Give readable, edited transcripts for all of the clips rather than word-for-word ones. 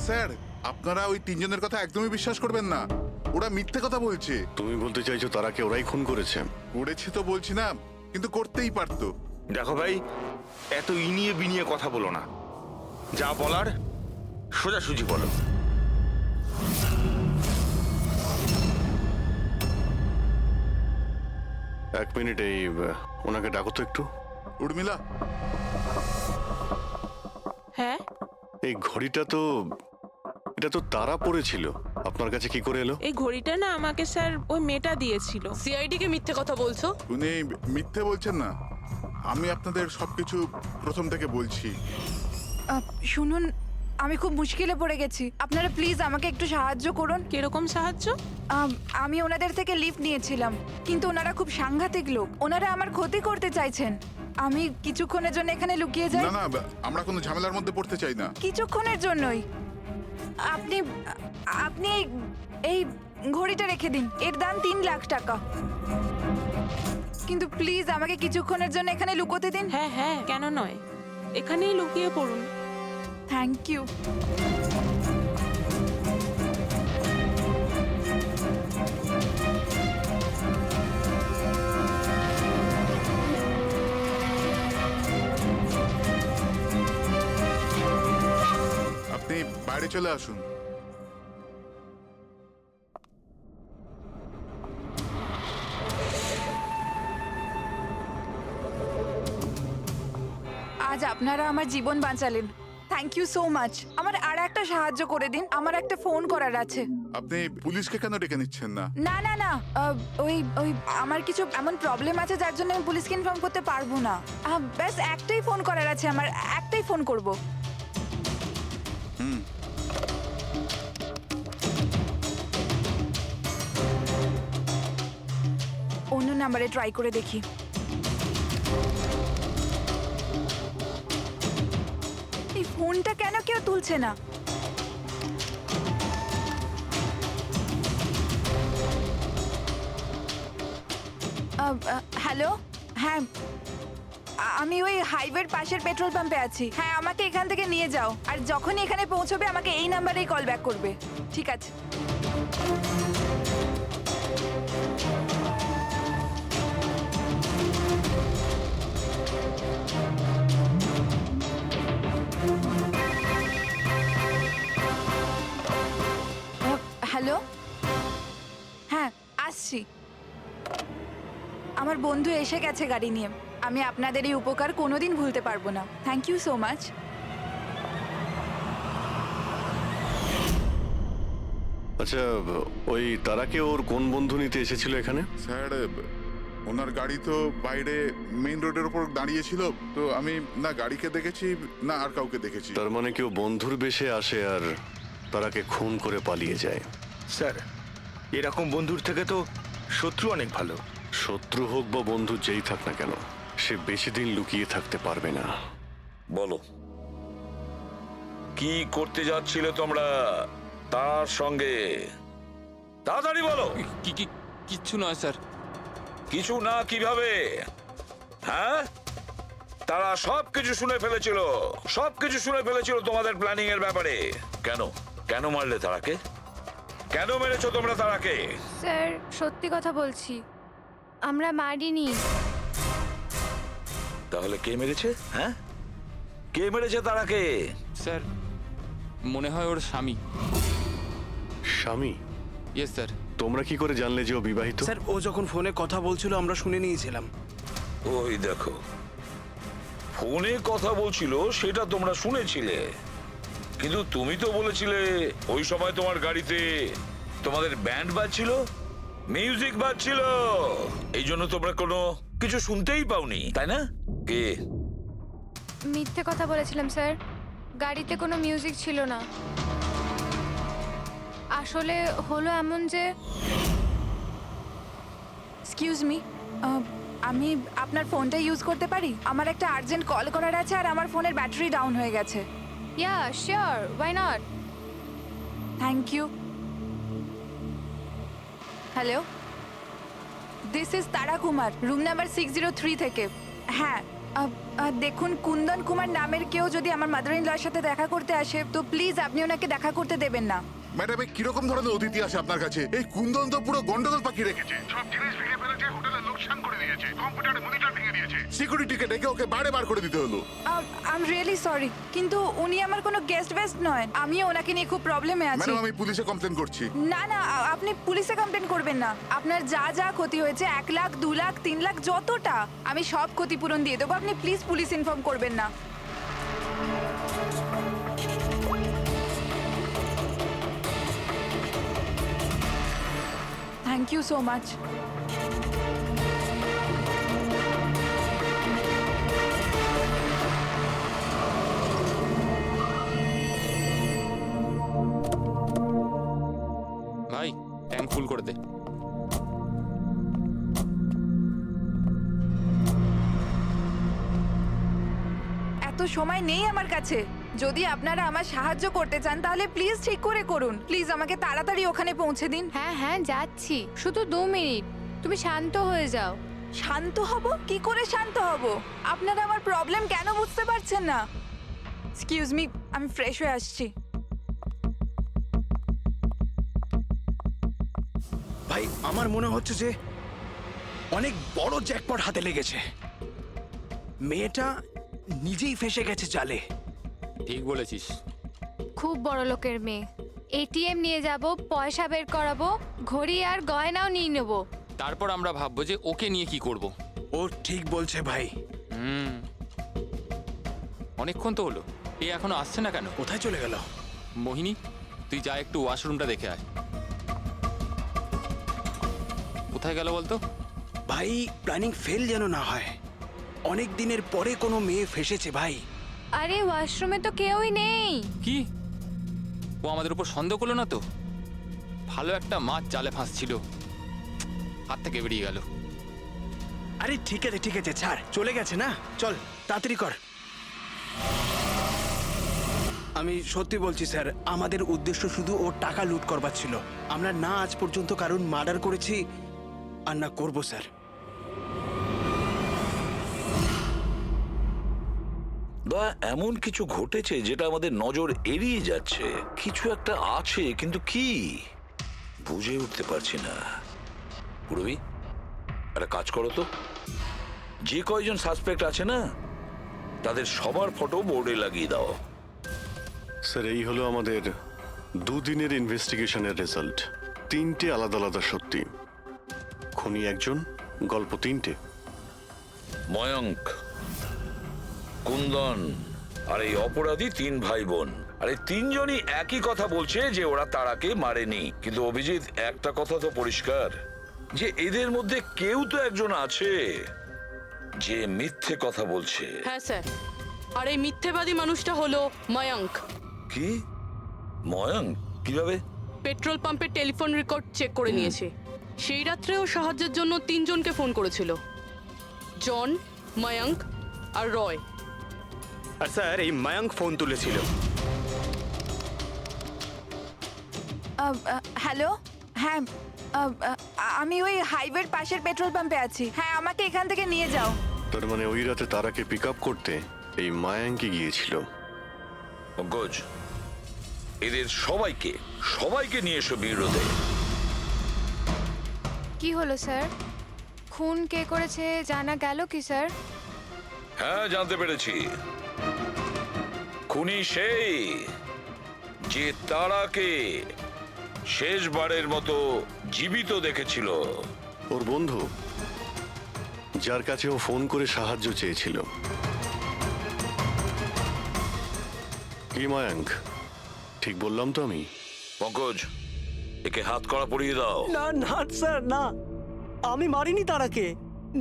Sir আপনারা ওই তিনজনের কথা একদমই বিশ্বাস করবেন না, ওরা মিথ্যে কথা বলছে। তুমি বলতে চাইছো তারাকে ওরাই খুন করেছে? করেছে তো বলছি না, কিন্তু করতেই পারতো। দেখো ভাই, এত ইনিয়ে বিনিয়ে কথা বলো না, যা বলার সোজাসুজি বলো। এক মিনিট, এই ওনাকে ডাকো তো একটু। উর্মিলা, হ্যাঁ, এই ঘড়িটা তো, এটা তো তারা পড়েছিল, আপনার কাছে কি করে এলো? এই ঘড়িটা না আমাকে স্যার ওই মেয়েটা দিয়েছিল। সিআইডি কে মিথ্যে কথা বলছো? উনি মিথ্যে বলছেন না, আমি আপনাদের সবকিছু প্রথম থেকে বলছি। শুনুন, আমি খুব মুশকিলে পড়ে গেছি, আপনারা প্লিজ আমাকে একটু সাহায্য করুন। কিরকম সাহায্য? আমি ওনাদের থেকে লিফট নিয়েছিলাম, কিন্তু ওনারা খুব সাংঘাতিক লোক, ওনারা আমার ক্ষতি করতে চাইছেন। আমি কিছুক্ষণের জন্য এখানে লুকিয়ে যাই। না না, আমরা কোনো ঝামেলার মধ্যে পড়তে চাই না। কিছুক্ষণের জন্যই। আপনি আপনি এই ঘড়িটা রেখে দিন, এর দাম 3 লাখ টাকা। কিন্তু প্লিজ আমাকে কিছুক্ষণের জন্য এখানে লুকোতে দিন। হ্যাঁ হ্যাঁ, কেন নয়, এখানেই লুকিয়ে পড়ুন। Thank you. আপনি বাইরে চলে আসুন। আজ আপনারা আমার জীবন বাঁচালেন, থ্যাংক ইউ সো মাচ। আমার আর একটা সাহায্য করে দিন, আমার একটা ফোন করার আছে। আপনি পুলিশকে কেন ডেকে নিচ্ছেন না? না না না, ওই ওই আমার কিছু এমন প্রবলেম আছে যার জন্য আমি পুলিশকে ইনফর্ম করতে পারবো না। ব্যাস একটাই ফোন করার আছে আমার, একটাই ফোন করব। অন্য নাম্বারে ট্রাই করে দেখি। এই ফোনটা কেন কেউ তুলছে না? হ্যালো, হ্যাঁ আমি ওই হাইওয়ের পাশের পেট্রোল পাম্পে আছি। হ্যাঁ, আমাকে এখান থেকে নিয়ে যাও, আর যখনই এখানে পৌঁছবে আমাকে এই নাম্বারেই কল ব্যাক করবে। ঠিক আছে। হ্যালো, হ্যাঁ আসছি। আমার বন্ধু এসে গেছে গাড়ি নিয়ে। আমি আপনাদের এই উপকার কোনোদিন ভুলতে পারবো না। Thank you so much. আচ্ছা, ওই তারাকে ওর কোন বন্ধু নিতে এসেছিল এখানে? স্যার, ওনার গাড়ি তো বাইরে মেইন রোডের উপর দাঁড়িয়ে ছিল, তো আমি না গাড়িকে দেখেছি না আর কাউকে দেখেছি। তার মানে কেউ বন্ধুর বেশে আসে আর তারাকে খুন করে পালিয়ে যায়। স্যার, এরকম বন্ধুর থেকে তো শত্রু অনেক ভালো। শত্রু হোক বা বন্ধু যেই থাক না কেন, সে বেশি দিন লুকিয়ে থাকতে পারবে না। বলো, কি করতে যাচ্ছিলে তোমরা তার সঙ্গে? তাড়াতাড়ি বলো। কিচ্ছু নয় স্যার। কিছু না কিভাবে? হ্যাঁ, তারা সবকিছু শুনে ফেলেছিল, সবকিছু শুনে ফেলেছিল তোমাদের প্ল্যানিং এর ব্যাপারে। কেন কেন মারলে তারাকে? কেন মেরেছো তোমরা তারাকে? স্যার, সত্যি কথা বলছি, আমরা মারিনি। তাহলে কে মেরেছে? হ্যাঁ, কে মেরেছে তারাকে? স্যার, মনে হয় ওর স্বামী। স্বামী? Yes sir. তোমরা কি করে জানলে যে ও বিবাহিত? স্যার, ও যখন ফোনে কথা বলছিল আমরা শুনে নিয়েছিলাম। ওই দেখো, ফোনে কথা বলছিল সেটা তোমরা শুনেছিলে, কিন্তু তুমি তো বলেছিলে ওই সময় তোমার গাড়িতে তোমাদের ব্যান্ড বাজছিল, মিউজিক বাজছিল, এই জন্য তোমরা কোনো কিছু শুনতেই পাওনি, তাই না? কে? মিথ্যে কথা বলেছিলাম স্যার, গাড়িতে কোনো মিউজিক ছিল না। আসলে হলো এমন যে, এক্সকিউজ মি, আমি আপনার ফোনটা ইউজ করতে পারি? আমার একটা আর্জেন্ট কল করার আছে আর আমার ফোনের ব্যাটারি ডাউন হয়ে গেছে। Yeah sure, why not. Thank you. Hello, this is Tara Kumar, room number 603 থেকে। হ্যাঁ, দেখুন, কুন্দন কুমার নামের কেউ যদি আমার মাদার ইন লর সাথে দেখা করতে আসে তো প্লিজ আপনি ওনাকে দেখা করতে দেবেন না। ম্যাডাম, এই কিরকম ধরনের অতিথি আসে আপনার কাছে? এই কুন্দন তো পুরো গন্ডগোল পাকিয়ে রেখেছে, সব জিনিস ভেঙে ফেলেছে, হোটেলে লোকসান করে দিয়েছে, কম্পিউটারে মনিটর ভেঙে দিয়েছে, সিকিউরিটিকে ডেকে ওকে বাইরে বার করে দিতে হলো। আই এম রিয়েলি সরি, কিন্তু উনি আমার কোনো গেস্ট বেস্ট নয়। আমি ওনাকে নিয়ে খুব প্রবলেমে আছি। ম্যাডাম, আমি পুলিশে কমপ্লেন করছি। না না, আপনি পুলিশে কমপ্লেন করবেন না। আপনার যা যা ক্ষতি হয়েছে 1 লাখ 2 লাখ 3 লাখ যতটা, আমি সব ক্ষতিপূরণ দিয়ে দেবো। আপনি প্লিজ পুলিশ ইনফর্ম করবেন না। Thank you so much. ভাই ট্যাঙ্ক ফুল করে দে। এত সময় নেই আমার কাছে। যদি আপনারা আমার সাহায্য করতে চান তাহলে প্লিজ ঠিক করে করুন। প্লিজ আমাকে তাড়াতাড়ি ওখানে পৌঁছে দিন। হ্যাঁ হ্যাঁ যাচ্ছি, শুধু 2 মিনিট, তুমি শান্ত হয়ে যাও। শান্ত হব? কি করে শান্ত হব? আপনারা আমার প্রবলেম কেন বুঝতে পারছেন না? এক্সকিউজ মি, আমি ফ্রেশ হয়ে আসছি। ভাই আমার মনে হচ্ছে যে অনেক বড় জ্যাকপট হাতে লেগেছে। মেয়েটা নিজেই ফেসে গেছে জালে। ঠিক বলেছিস। খুব বড় লোকের মেয়ে। এটিএম নিয়ে যাব, পয়সা বের করাবো, ঘড়ি আর গয়নাও নিয়ে নেব। তারপর আমরা ভাববো যে ওকে নিয়ে কি করব। ও ঠিক বলছে ভাই। অনেকক্ষণ তো হলো, এ এখনো আসছে না কেন? কোথায় চলে গেল? মোহিনী, তুই যা একটু ওয়াশরুমটা দেখে আয়। কোথায় গেল বলতো? ভাই প্ল্যানিং ফেল যেন না হয়। অনেক দিনের পরে কোনো মেয়ে ফেসেছে ভাই। আরে ওয়াশরুমে তো কেউই নেই। কি ও আমাদের উপর সন্দেহ করলো না তো? ভালো একটা মাছ জালে ফাঁসছিল, হাত থেকে বেরিয়ে গেল। আরে ঠিক আছে ছাড়, চলে গেছে না, চল তাড়াতাড়ি কর। আমি সত্যি বলছি স্যার, আমাদের উদ্দেশ্য শুধু ওর টাকা লুট করবার ছিল। আমরা না আজ পর্যন্ত কারণ মার্ডার করেছি আর না করবো স্যার। বা এমন কিছু ঘটেছে যেটা আমাদের নজর এড়িয়ে যাচ্ছে। কিছু একটা আছে, কিন্তু কি বুঝে উঠতে পারছি না। পুরবি, একটা কাজ করো তো, যে কয়জন সাসপেক্ট আছে না তাদের সবার ফটো বোর্ডে লাগিয়ে দাও। স্যার, এই হলো আমাদের 2 দিনের ইনভেস্টিগেশনের রেজাল্ট। 3টে আলাদা আলাদা সত্যি। খুনি একজন, গল্প 3টে। ময়ঙ্ক, কুন্দন আর এই অপরাধী 3 ভাই বোন। আর এই 3 জনই একই কথা বলছে যে ওরা তারাকে মারেনি। কিন্তু অভিজিৎ, একটা কথা তো পরিষ্কার যে এদের মধ্যে কেউ তো একজন আছে যে মিথ্যে কথা বলছে। হ্যাঁ স্যার, আর এই মিথ্যেবাদী মানুষটা হলো ময়ঙ্ক। কি? ময়ঙ্ক? কিভাবে? পেট্রোল পাম্পের টেলিফোন রেকর্ড চেক করে নিয়েছে। সেই রাত্রে ও সাহায্যের জন্য 3 জনকে ফোন করেছিল, জন, ময়ঙ্ক আর রয়। আর স্যার এই মায়াঙ্ক ফোন তুলেছিল। হ্যালো, হ্যাঁ, আমি ওই হাইওয়ের পাশের পেট্রোল পাম্পে আছি। হ্যাঁ, আমাকে এখান থেকে নিয়ে যাও। তার মানে ওই রাতে তারাকে পিক আপ করতে এই মায়াঙ্কি গিয়েছিল। পঙ্কজ, এদের সবাইকে নিয়ে এসো বিরোধে। কি হলো স্যার? খুন কে করেছে জানা গেল কি স্যার? হ্যাঁ, জানতে পেরেছি। খুনি সেই যে তারাকে শেষবারের মতো জীবিত দেখেছিল। ওর বন্ধু, যার কাছে ও ফোন করে সাহায্য চেয়েছিল। কি মায়াঙ্ক, ঠিক বললাম তো আমি? পঙ্কজ, একে হাত কড়া পরিয়ে দাও। না না স্যার, না, আমি মারিনি তারাকে।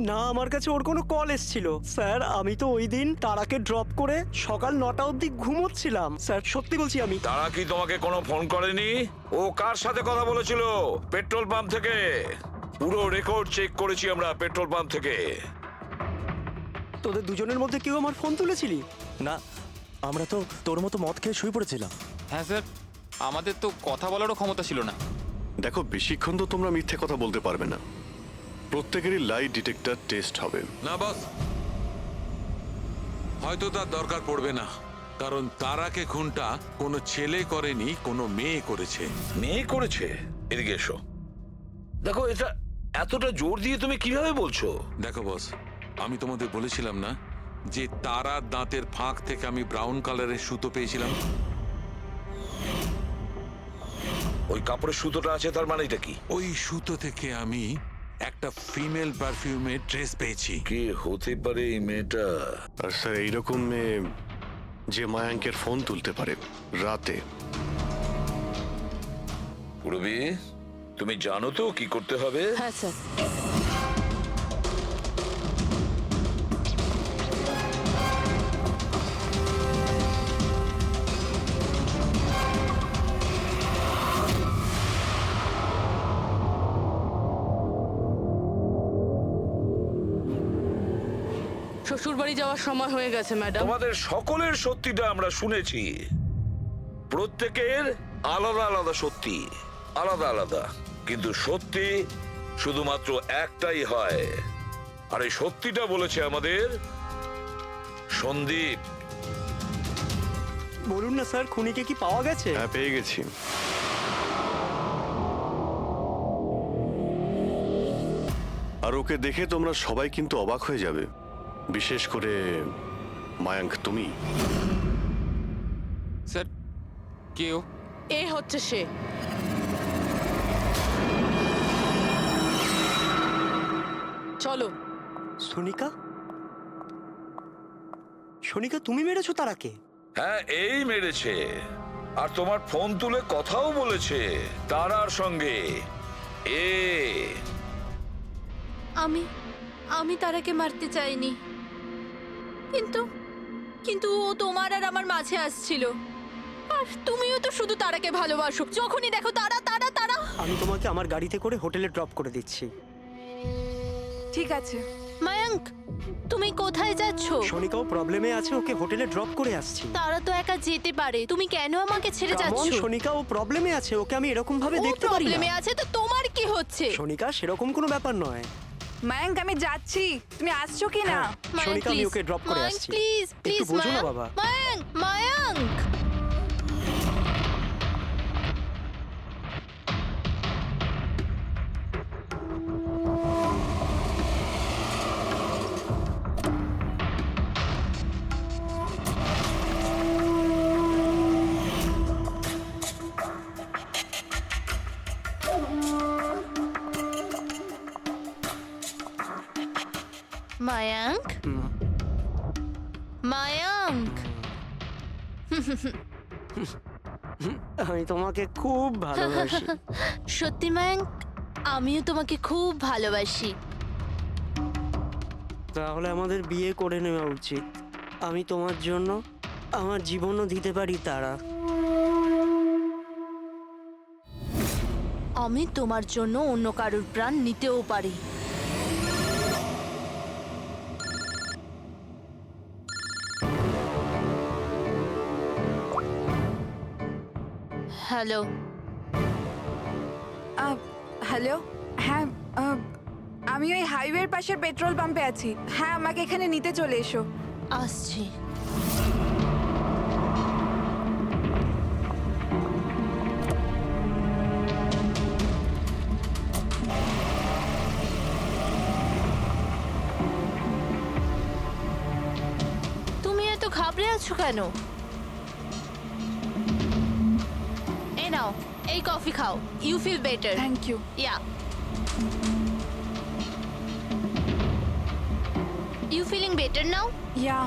না, আমার কাছে ওর কোনো কল এসেছিল স্যার। আমি তো ওই দিন তারাকে ড্রপ করে সকাল 9টা অবধি ঘুমোচ্ছিলাম স্যার, সত্যি বলছি আমি। তারা কি তোমাকে কোনো ফোন করেনি? ও কার সাথে কথা বলেছিল পেট্রোল পাম্প থেকে? পুরো রেকর্ড চেক করেছি আমরা পেট্রোল পাম্প থেকে। তোদের দুজনের মধ্যে কেউ আমার ফোন তুলেছিলি? না, আমরা তো তোর মতো মদ খেয়ে শুয়ে পড়েছিলাম। হ্যাঁ স্যার, আমাদের তো কথা বলারও ক্ষমতা ছিল না। দেখো, বেশিক্ষণ তো তোমরা মিথ্যে কথা বলতে পারবে না। প্রত্যেকেরই লাই ডিটেক্টর টেস্ট হবে। না বস, হয়তো তার দরকার পড়বে না, কারণ তারাকে খুনটা কোনো ছেলে করেনি, কোনো মেয়ে করেছে। মেয়ে করেছে? এদিকে এসো। দেখো, এটা এতটা জোর দিয়ে তুমি কিভাবে বলছো? দেখো বস, আমি তোমাদের বলেছিলাম না যে তারার দাঁতের ফাঁক থেকে আমি ব্রাউন কালারের সুতো পেয়েছিলাম? ওই কাপড়ের সুতোটা আছে, তার মানেটা কি? ওই সুতো থেকে আমি একটা ফিমেল পারফিউমের ড্রেস পেয়েছি। কে হতে পারে এই মেয়েটা? আর স্যার এইরকম মেয়ে যে মায়াঙ্কের ফোন তুলতে পারে রাতে। পূরবী, তুমি জানো তো কি করতে হবে? হ্যাঁ স্যার। শ্বশুরবাড়ি যাওয়ার সময় হয়ে গেছে ম্যাডাম। তোমাদের সকলের সত্যিটা আমরা শুনেছি। প্রত্যেকের আলাদা আলাদা সত্যি, আলাদা আলাদা, কিন্তু সত্যি শুধুমাত্র একটাই হয়। আর এই সত্যিটা বলেছে আমাদের সন্দীপ। বলুন না স্যার, খুনিকে কি পাওয়া গেছে? হ্যাঁ, পেয়ে গেছি। আর ওকে দেখে তোমরা সবাই কিন্তু অবাক হয়ে যাবে, বিশেষ করে মায়াঙ্ক তুমি। স্যার, কেউ এ হচ্ছে সে। চলো। সোনিকা? সোনিকা, তুমি মেরেছো তারাকে? হ্যাঁ, এই মেরেছে। আর তোমার ফোন তুলে কথাও বলেছে তারার সঙ্গে। আমি তারাকে মারতে চাইনি, কিন্তু ও তোমার আর আমার মাঝে আসছিল। আর তুমিও তো শুধু তারাকে ভালোবাসো, যখনই দেখো তারা তারা তারা। আমি তোমাকে আমার গাড়িতে করে হোটেলে ড্রপ করে দিচ্ছি। ঠিক আছে। মায়াঙ্ক, তুমি কোথায় যাচ্ছ? সোনিকাও প্রবলেমে আছে, ওকে হোটেলে ড্রপ করে আসছি। তারা তো একা যেতে পারে, তুমি কেন আমাকে ছেড়ে যাচ্ছ? সোনিকা ও প্রবলেমে আছে, ওকে আমি এরকম ভাবে দেখতে পারি না। প্রবলেমে আছে তো তোমার কি হচ্ছে? সোনিকা, সেরকম কোনো ব্যাপার নয়। মায়াঙ্ক, আমি যাচ্ছি, তুমি আসছো কি না? সোনিকা, আমি ওকে ড্রপ করে আসছি। প্লিজ একটু বোঝো না বাবা। মায়াঙ্ক, মায়াঙ্ক। মায়াঙ্ক, মায়াঙ্ক। আমি তোমাকে খুব ভালোবাসি। সত্যি মায়াঙ্ক, আমিও তোমাকে খুব ভালোবাসি। তাহলে আমাদের বিয়ে করে নেওয়া উচিত। আমি তোমার জন্য আমার জীবনও দিতে পারি তারা। আমি তোমার জন্য অন্য কারোর প্রাণ নিতেও পারি। হ্যালো। হ্যালো। হ্যাঁ, আমি ওই হাইওয়ের পাশের পেট্রোল পাম্পে আছি। হ্যাঁ, আমাকে এখানে নিতে চলে এসো। আসছি। তুমি এত ঘাবড়ে আছো কেন? এই নাও, এই কফি খাও। You feel better. Thank you. Yeah. You feeling better now? Yeah.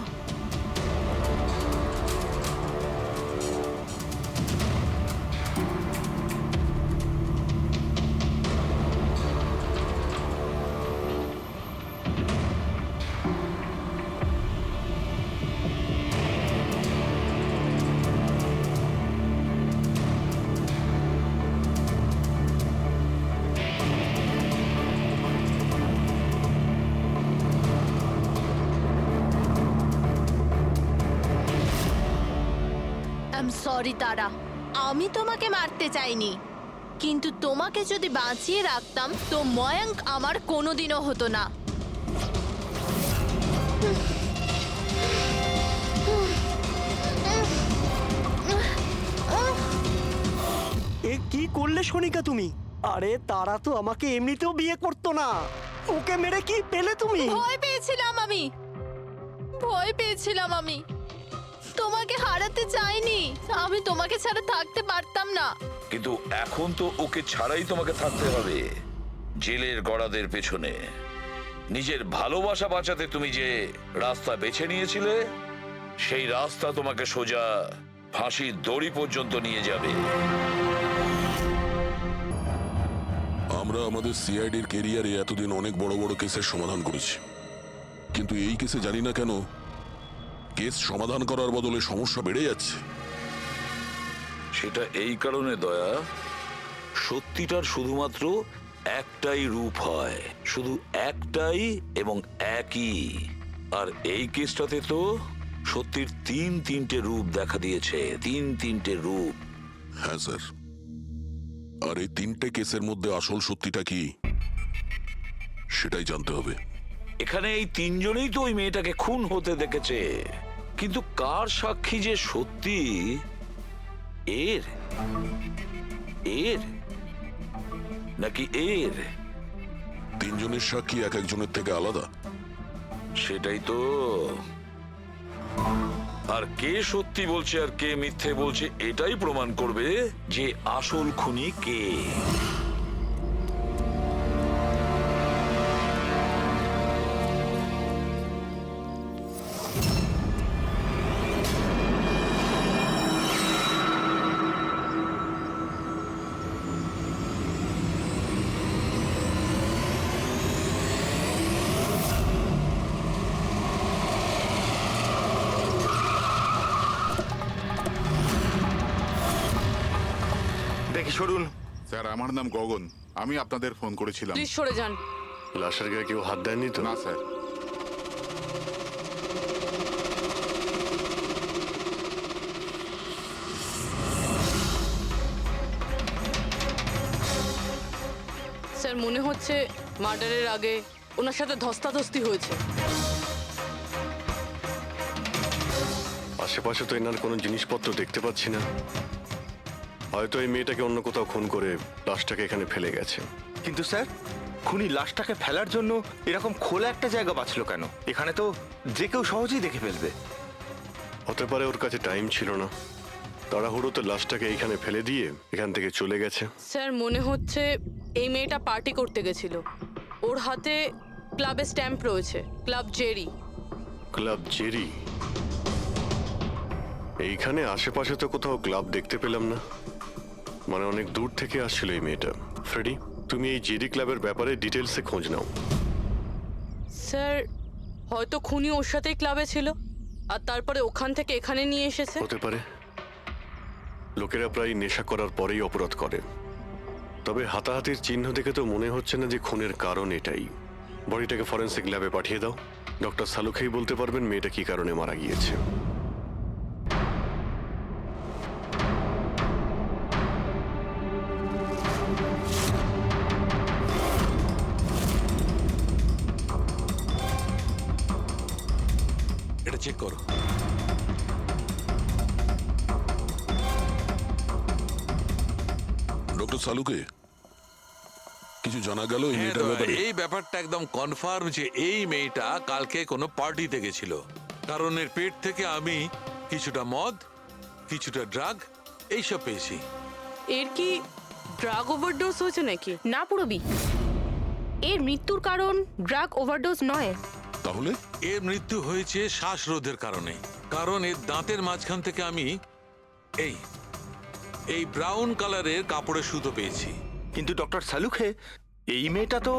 Sorry Tara, আমি তোমাকে মারতে চাইনি, কিন্তু তোমাকে যদি বাঁচিয়ে রাখতাম তো ময়াঙ্ক আমার কোনোদিনও হতো না। এ কি করলে সোনিকা তুমি? আরে তারা তো আমাকে এমনিতেও বিয়ে করতো না, ওকে মেরে কি পেলে তুমি? ভয় পেয়েছিলাম আমি তোমাকে হারাতে চাইনি। আমি তোমাকে ছাড়া থাকতে পারতাম না। কিন্তু এখন তো ওকে ছাড়াই তোমাকে থাকতে হবে জেলের গড়াদের পেছনে। নিজের ভালোবাসা বাঁচাতে তুমি যে রাস্তা বেছে নিয়েছিলে, সেই রাস্তা তোমাকে সোজা ফাঁসির দড়ি পর্যন্ত নিয়ে যাবে। আমরা আমাদের সিআইডির কেরিয়ারে এতদিন অনেক বড় বড় কেসের সমাধান করেছি, কিন্তু এই কেসে জানি না কেন কেস সমাধান করার বদলে সমস্যা বেড়ে যাচ্ছে। সেটা এই কারণে দয়া, সত্যিটার শুধুমাত্র একটাই রূপ হয়, শুধু একটাই এবং একই। আর এই কেসটাতে তো সত্যির তিনটে রূপ দেখা দিয়েছে, তিনটে রূপ। হ্যাঁ স্যার, আর এই তিনটে কেসের মধ্যে আসল সত্যিটা কি সেটাই জানতে হবে। এখানে এই তিনজনেই তো ওই মেয়েটাকে খুন হতে দেখেছে, কিন্তু কার সাক্ষী যে সত্যি এর এর নাকি এর? তিনজনের সাক্ষী এক একজনের থেকে আলাদা। সেটাই তো। আর কে সত্যি বলছে আর কে মিথ্যে বলছে এটাই প্রমাণ করবে যে আসল খুনি কে। দেখি সরুন। স্যার, আমার নাম গগন, আমি আপনাদের ফোন করেছিলাম। প্লিজ সরে যান। লাশের গায়ে কেউ হাত দেয়নি তো? না স্যার। স্যার মনে হচ্ছে মার্ডারের আগে ওনার সাথে ধস্তাধস্তি হয়েছে। আশেপাশে তো এনার কোনো জিনিসপত্র দেখতে পাচ্ছি না। হয়তো এই মেয়েটাকে অন্য কোথাও খুন করে লাশটাকে এখানে ফেলে গেছে। কিন্তু স্যার, খুনি লাশটাকে ফেলার জন্য এরকম খোলা একটা জায়গা বাঁচলো কেন? এখানে তো যে কেউ সহজেই দেখে ফেলবে। হতে পারে ওর কাছে টাইম ছিল না, তাড়াহুড়োতে লাশটাকে এইখানে ফেলে দিয়ে এখান থেকে চলে গেছে। স্যার মনে হচ্ছে এই মেয়েটা পার্টি করতে গেছিল। ওর হাতে ক্লাবের স্ট্যাম্প রয়েছে, ক্লাব জেরি। Club Jerry? এইখানে আশেপাশে তো কোথাও ক্লাব দেখতে পেলাম না, মানে অনেক দূর থেকে আসছিল এই মেয়েটা। ফ্রেডি, তুমি এই জেরি ক্লাবের ব্যাপারে ডিটেলসে খোঁজ নাও। স্যার হয়তো খুনি ওর সাথেই ক্লাবে ছিল আর তারপরে ওখান থেকে এখানে নিয়ে এসেছে। হতে পারে। লোকেরা প্রায় নেশা করার পরেই অপরাধ করে, তবে হাতাহাতির চিহ্ন দেখে তো মনে হচ্ছে না যে খুনের কারণ এটাই। বডিটাকে ফরেন্সিক ল্যাবে পাঠিয়ে দাও, ডক্টর সালুখেই বলতে পারবেন মেয়েটা কি কারণে মারা গিয়েছে। এটা চেক করো। ডক্টর সালুকে, কিছু জানা গেল এই হ্যাঁ মেয়েটার দাদা, ব্যাপারে? এই ব্যাপারটা একদম কনফার্ম যে এই মেয়েটা কালকে কোনো পার্টিতে গেছিল, কারণ এর পেট থেকে আমি কিছুটা মদ, কিছুটা ড্রাগ এইসব পেয়েছি। এর কি ড্রাগ ওভারডোজ হয়েছে নাকি? না পুরবি, এর মৃত্যুর কারণ ড্রাগ ওভারডোজ নয়। তাহলে এর মৃত্যু হয়েছে শ্বাসরোধের কারণে, কারণ এর দাঁতের মাঝখান থেকে আমি এই ব্রাউন কালারের কাপড়ের সুতো পেয়েছি। কিন্তু ডক্টর সালুখে, এই মেয়েটা তো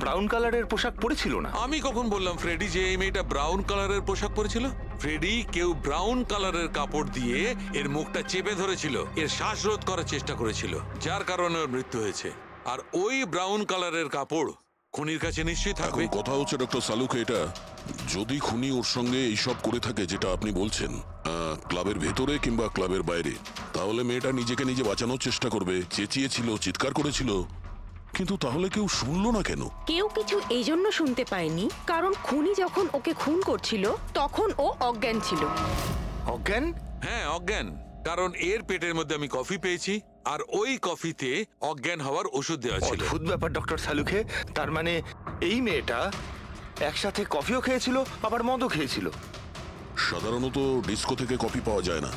ব্রাউন কালারের পোশাক পরেছিল না। আমি কখন বললাম ফ্রেডি যে এই মেয়েটা ব্রাউন কালারের পোশাক পরেছিল? ফ্রেডি, কেউ ব্রাউন কালারের কাপড় দিয়ে এর মুখটা চেপে ধরেছিল, এর শ্বাসরোধ করার চেষ্টা করেছিল, যার কারণে ওর মৃত্যু হয়েছে। আর ওই ব্রাউন কালারের কাপড় খুনির কাছে নিশ্চয়ই থাকবে। এখন কথা হচ্ছে ডক্টর সালুকে, এটা যদি খুনি ওর সঙ্গে এইসব করে থাকে যেটা আপনি বলছেন, ক্লাবের ভেতরে কিংবা ক্লাবের বাইরে, তাহলে মেয়েটা নিজেকে নিজে বাঁচানোর চেষ্টা করবে, চেঁচিয়েছিল, চিৎকার করেছিল, কিন্তু তাহলে কেউ শুনলো না কেন? কেউ কিছু এই জন্য শুনতে পায়নি কারণ খুনি যখন ওকে খুন করছিল তখন ও অজ্ঞান ছিল। অজ্ঞান? হ্যাঁ, অজ্ঞান। কারণ এর পেটের মধ্যে আমি কফি পেয়েছি, আর ওই কফিতে অজ্ঞান হওয়ার ওষুধ দেওয়া ছিল। অদ্ভুত ব্যাপার ডক্টর সালুখে। তার মানে এই মেয়েটা একসাথে কফিও খেয়েছিল আবার মদও খেয়েছিল। সাধারণত ডিস্কো থেকে কপি পাওয়া যায় না,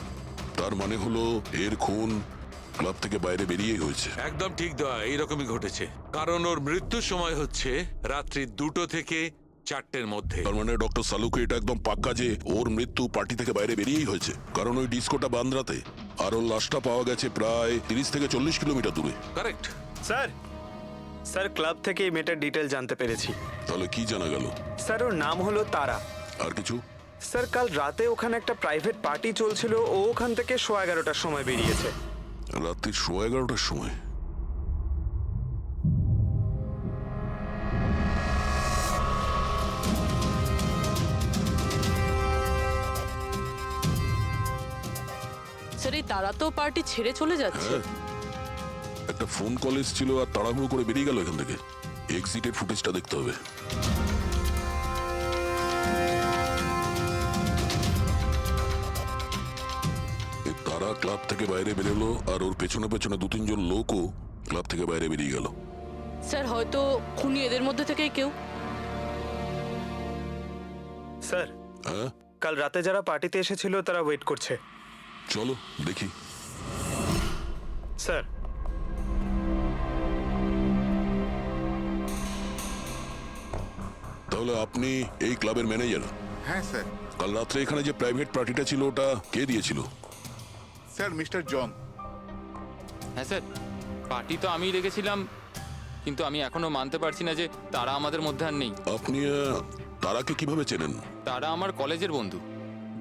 তার মানে হলো এর খুন ক্লাব থেকে বাইরে বেরিয়েই হয়েছে। একদম ঠিক দেওয়া, এইরকমই ঘটেছে। কারণ ওর মৃত্যুর সময় হচ্ছে রাত্রি 2টো থেকে 4টের মধ্যে। তার মানে ডক্টর সালুকে এটা একদম পাক্কা যে ওর মৃত্যু পার্টি থেকে বাইরে বেরিয়েই হয়েছে, কারণ ওই ডিস্কোটা বান্দ্রাতে, আর ওর লাশটা পাওয়া গেছে প্রায় 30 থেকে 40 কিলোমিটার দূরে। কারেক্ট স্যার, স্যার ক্লাব থেকে এই মেয়েটার ডিটেল জানতে পেরেছি। তাহলে কি জানা গেল? স্যার ওর নাম হলো তারা। আর কিছু? স্যার কাল রাতে ওখানে একটা প্রাইভেট পার্টি চলছিল, ও ওখান থেকে 11:15টার সময় বেরিয়েছে। রাত্রি 11:30টার সময়? স্যার এই তারা তো পার্টি ছেড়ে চলে যাচ্ছে। হ্যাঁ, একটা ফোন কল এসেছিল আর তাড়াহুড়ো করে বেরিয়ে গেল এখান থেকে। এক্সিটের ফুটেজটা দেখতে হবে। তারা ক্লাব থেকে বাইরে বেরোলো আর ওর পেছনে পেছনে 2-3 জন লোকও ক্লাব থেকে বাইরে বেরিয়ে গেল। স্যার হয়তো খুনি এদের মধ্যে থেকেই কেউ। স্যার, হ্যাঁ, কাল রাতে যারা পার্টিতে এসেছিল তারা ওয়েট করছে। চলো দেখি। স্যার, তাহলে আপনি এই ক্লাবের ম্যানেজার? হ্যাঁ স্যার। কাল রাত্রে এখানে যে প্রাইভেট পার্টিটা ছিল ওটা কে দিয়েছিল? Sir mister John. হ্যাঁ স্যার, পার্টি তো আমিই রেখেছিলাম, কিন্তু আমি এখনো মানতে পারছি না যে তারা আমাদের মধ্যে আর নেই। আপনি তারাকে কিভাবে চেনেন? তারা আমার কলেজের বন্ধু।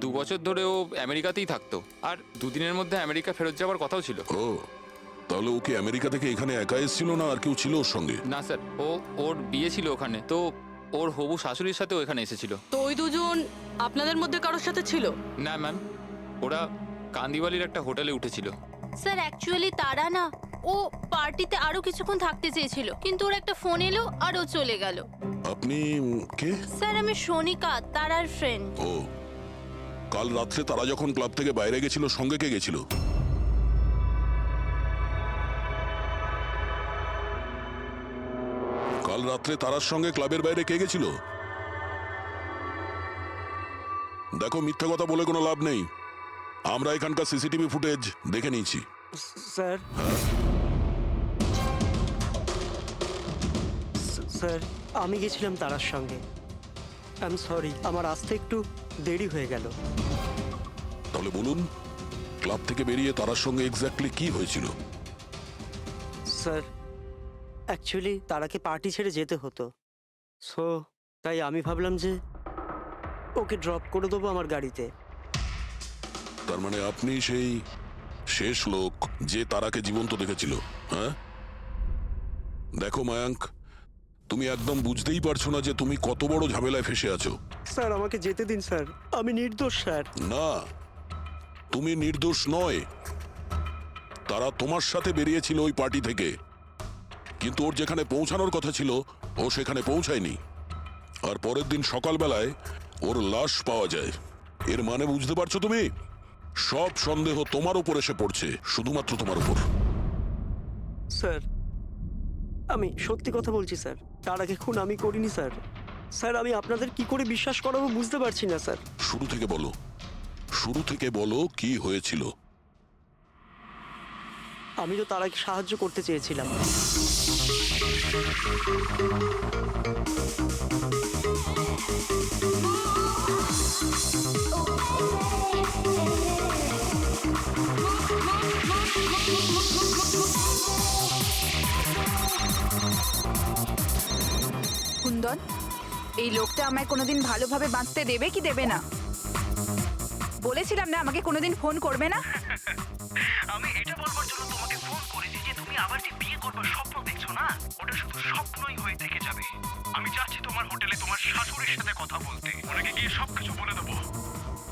2 বছর ধরে ও আমেরিকাতেই থাকতো, আর 2 দিনের মধ্যে আমেরিকা ফেরত যাওয়ার কথাও ছিল। ও, তাহলে ওকে আমেরিকা থেকে এখানে একা এসেছিল না আর কেউ ছিল ওর সঙ্গে? না স্যার, ওর বিয়ে ছিল ওখানে, তো ওর হবু শাশুড়ির সাথেও এখানে এসেছিল। তো ওই দুজন আপনাদের মধ্যে কারোর সাথে ছিল? না ম্যাম, ওরা কান্দিওয়ালির একটা হোটেলে উঠেছিল। স্যার অ্যাকচুয়ালি তারা না, ও পার্টিতে আরো কিছুক্ষণ থাকতে চেয়েছিল, কিন্তু ওর একটা ফোন এলো আর ও চলে গেল। আপনি কে? স্যার আমি সোনিকা, তারার ফ্রেন্ড। ও, কাল রাত্রে তারা যখন ক্লাব থেকে বাইরে গেছিল সঙ্গে কে গেছিল? কাল রাত্রে তারার সঙ্গে ক্লাবের বাইরে কে গেছিল? দেখো, মিথ্যা কথা বলে কোনো লাভ নেই। আমরা এখানকার সিসিটিভি ফুটেজ দেখে নিয়েছি। স্যার, স্যার আমি গেছিলাম তারার সঙ্গে। আই এম সরি, আমার আসতে একটু দেরি হয়ে গেল। তাহলে বলুন, ক্লাব থেকে বেরিয়ে তারার সঙ্গে এক্স্যাক্টলি কি হয়েছিল? স্যার অ্যাকচুয়ালি তারাকে পার্টি ছেড়ে যেতে হতো, সো তাই আমি ভাবলাম যে ওকে ড্রপ করে দেবো আমার গাড়িতে। তার মানে আপনি সেই শেষ লোক যে তারাকে জীবন্ত দেখেছিল? হ্যাঁ, দেখো মায়াঙ্ক, তুমি একদম বুঝতেই পারছো না যে তুমি কত বড় ঝামেলায় ফেসে আছো। স্যার আমাকে যেতে দিন স্যার, আমি নির্দোষ স্যার। না, তুমি নির্দোষ নয়। তারা তোমার সাথে বেরিয়েছিল ওই পার্টি থেকে, কিন্তু ওর যেখানে পৌঁছানোর কথা ছিল ও সেখানে পৌঁছায়নি, আর পরের দিন সকালবেলায় ওর লাশ পাওয়া যায়। এর মানে বুঝতে পারছো তুমি? সব সন্দেহ তোমার উপর এসে পড়ছে, শুধুমাত্র তোমার উপর। স্যার আমি সত্যি কথা বলছি স্যার, তার আগে খুন আমি করিনি স্যার। স্যার আমি আপনাদের কি করে বিশ্বাস করাবো বুঝতে পারছি না স্যার। শুরু থেকে বলো, শুরু থেকে বলো কি হয়েছিল। আমি তো তারাকে সাহায্য করতে চেয়েছিলাম। কুন্দন, এই লোকটা আমায় কোনোদিন ভালোভাবে বাঁচতে দেবে কি দেবে না? বলেছিলাম না আমাকে কোনোদিন ফোন করবে না। আমি এটা বলবার জন্য তোমাকে ফোন করেছি যে তুমি আবার যে বিয়ে করবার স্বপ্ন দেখছো না, ওটা শুধু স্বপ্নই হয়ে থেকে যাবে। আমি যাচ্ছি তোমার হোটেলে তোমার শাশুড়ির সাথে কথা বলতে, ওনাকে গিয়ে সবকিছু বলে দেবো।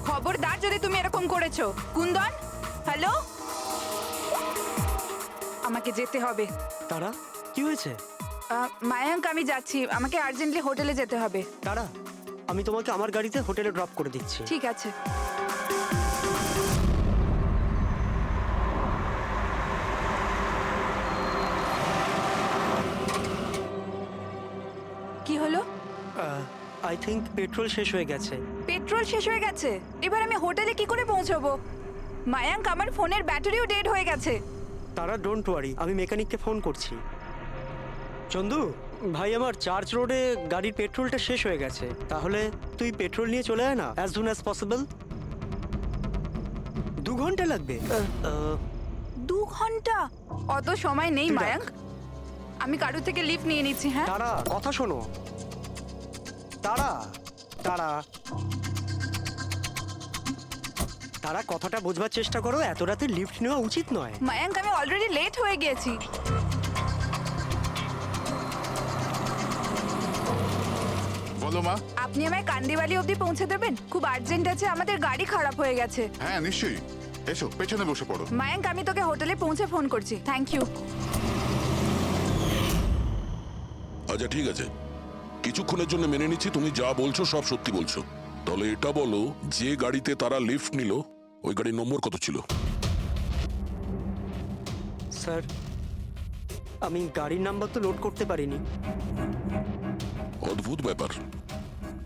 খবরদার যদি তুমি এরকম করেছো। কুন্দন, হ্যালো, আমাকে যেতে হবে। তারা কি হয়েছে? মায়াঙ্ক, আমি যাচ্ছি, আমাকে আর্জেন্টলি হোটেলে যেতে হবে। তারা, আমি তোমাকে আমার গাড়িতে হোটেলে ড্রপ করে দিচ্ছি। ঠিক আছে। কি হলো? আই থিঙ্ক পেট্রোল শেষ হয়ে গেছে। পেট্রোল শেষ হয়ে গেছে? এবার আমি হোটেলে কি করে পৌঁছবো? মায়াঙ্ক, আমার ফোনের ব্যাটারিও ডেড হয়ে গেছে। তারা, ডোন্ট ওয়ারি, আমি মেকানিককে ফোন করছি। চন্দু ভাই, আমার চার্চ রোডে গাড়ির পেট্রোলটা শেষ হয়ে গেছে। তাহলে তুই পেট্রোল নিয়ে চলে আয় না, অ্যাজ সুন অ্যাজ পসিবল। 2 ঘন্টা লাগবে। 2 ঘন্টা? অত সময় নেই মায়াঙ্ক, আমি কারোর থেকে লিফট নিয়ে নিচ্ছি। হ্যাঁ তারা, কথা শোনো। তারা তারা তারা কথাটা বোঝবার চেষ্টা করো, এত রাতে লিফট নেওয়া উচিত নয়। মায়াঙ্ক, আমি অলরেডি লেট হয়ে গেছি। বলো মা। আপনি আমায় কান্দিবালি অবধি পৌঁছে দেবেন? খুব আর্জেন্ট আছে, আমাদের গাড়ি খারাপ হয়ে গেছে। হ্যাঁ নিশ্চয়ই, এসো পেছনে বসে পড়ো। মায়াঙ্ক, আমি তোকে হোটেলে পৌঁছে ফোন করছি। Thank you. আচ্ছা ঠিক আছে, কিছুক্ষণের জন্য মেনে নিচ্ছি তুমি যা বলছো সব সত্যি বলছো। তাহলে এটা বলো, যে গাড়িতে তারা লিফট নিল ওই গাড়ির নম্বর কত ছিল? স্যার, আমি গাড়ির নাম্বার তো লোড করতে পারিনি। অদ্ভুত ব্যাপার।